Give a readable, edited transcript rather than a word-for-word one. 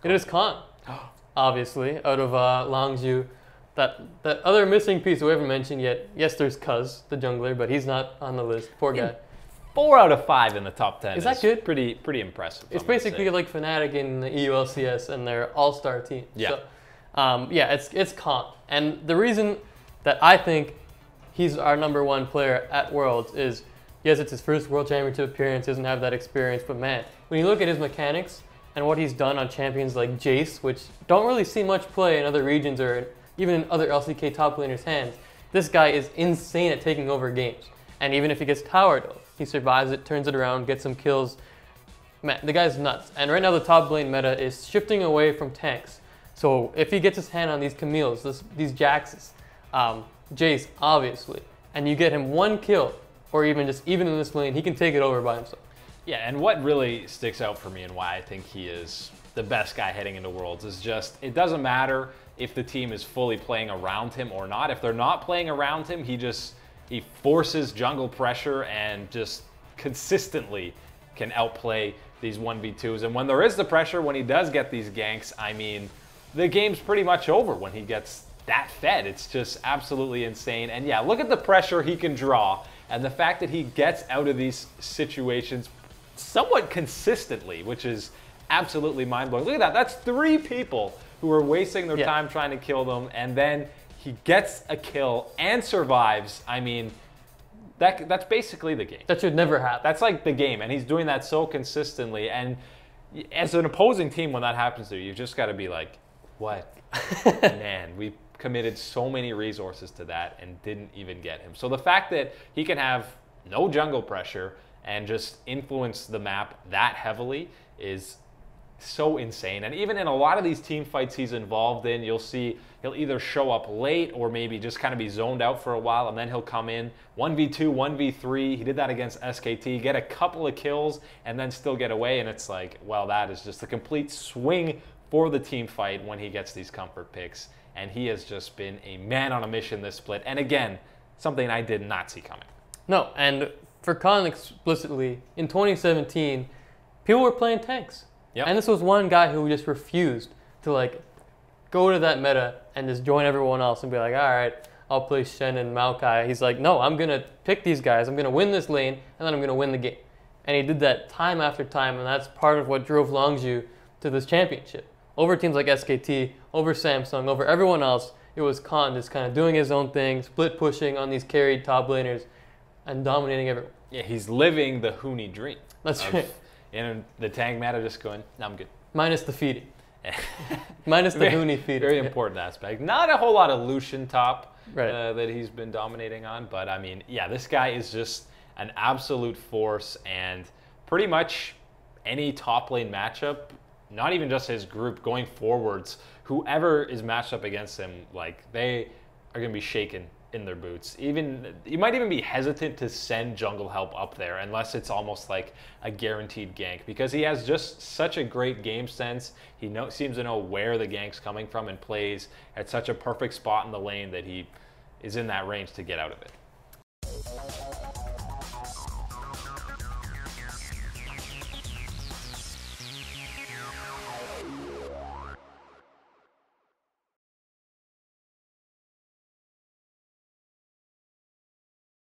It is Khan, obviously, out of Longzhu. That other missing piece we haven't mentioned yet. Yes, there's Cuz, the jungler, but he's not on the list. Poor guy. 4 out of 5 in the top 10 is that good? Pretty impressive. It's basically like Fnatic in the EULCS and their all-star team. Yeah. So, yeah, it's Khan. And the reason that I think he's our #1 player at Worlds is, yes, it's his first World Championship appearance, doesn't have that experience, but man, when you look at his mechanics and what he's done on champions like Jayce, which don't really see much play in other regions or even in other LCK top laners' hands, this guy is insane at taking over games. And even if he gets towered, he survives it, turns it around, gets some kills. Man, the guy's nuts. And right now the top lane meta is shifting away from tanks. So if he gets his hand on these Camilles, these Jaxes, Jayce, obviously, and you get him 1 kill, or even in this lane, he can take it over by himself. Yeah, and what really sticks out for me and why I think he is the best guy heading into Worlds is just, it doesn't matter if the team is fully playing around him or not. If they're not playing around him, he forces jungle pressure and just consistently can outplay these 1v2s. And when there is the pressure, when he does get these ganks, I mean, the game's pretty much over when he gets that fed. It's just absolutely insane. And yeah, look at the pressure he can draw and the fact that he gets out of these situations somewhat consistently, which is absolutely mind-blowing. Look at that. That's 3 people who are wasting their time trying to kill them, and then he gets a kill and survives. I mean, that's basically the game. That should never happen. That's like the game, and he's doing that so consistently. And as an opposing team, when that happens to you, you've just got to be like, what? Man, we committed so many resources to that and didn't even get him. So the fact that he can have no jungle pressure and just influence the map that heavily is so insane. And even in a lot of these team fights he's involved in, you'll see he'll either show up late or maybe just kind of be zoned out for a while, and then he'll come in 1v2, 1v3. He did that against SKT, get a couple of kills, and then still get away. And it's like, well, that is just a complete swing for the team fight when he gets these comfort picks. And he has just been a man on a mission this split. And again, something I did not see coming. No, and for Khan explicitly, in 2017, people were playing tanks. Yep. And this was one guy who just refused to like go to that meta and just join everyone else and be like, all right, I'll play Shen and Maokai. He's like, no, I'm going to pick these guys. I'm going to win this lane, and then I'm going to win the game. And he did that time after time, and that's part of what drove Longzhu to this championship. Over teams like SKT, over Samsung, over everyone else, it was Khan just kind of doing his own thing, split pushing on these carried top laners, and dominating everyone. Yeah, he's living the Huni dream. That's right. In the tank meta, just going, no, I'm good. Minus the feeding. Minus the Huni feeding. Very important aspect. Not a whole lot of Lucian top right. That he's been dominating on, but I mean, yeah, this guy is just an absolute force, and pretty much any top lane matchup, not even just his group, going forwards, whoever is matched up against him, like, they are going to be shaken in their boots. Even you might even be hesitant to send jungle help up there unless it's almost like a guaranteed gank, because he has just such a great game sense. He seems to know where the gank's coming from and plays at such a perfect spot in the lane that he is in that range to get out of it.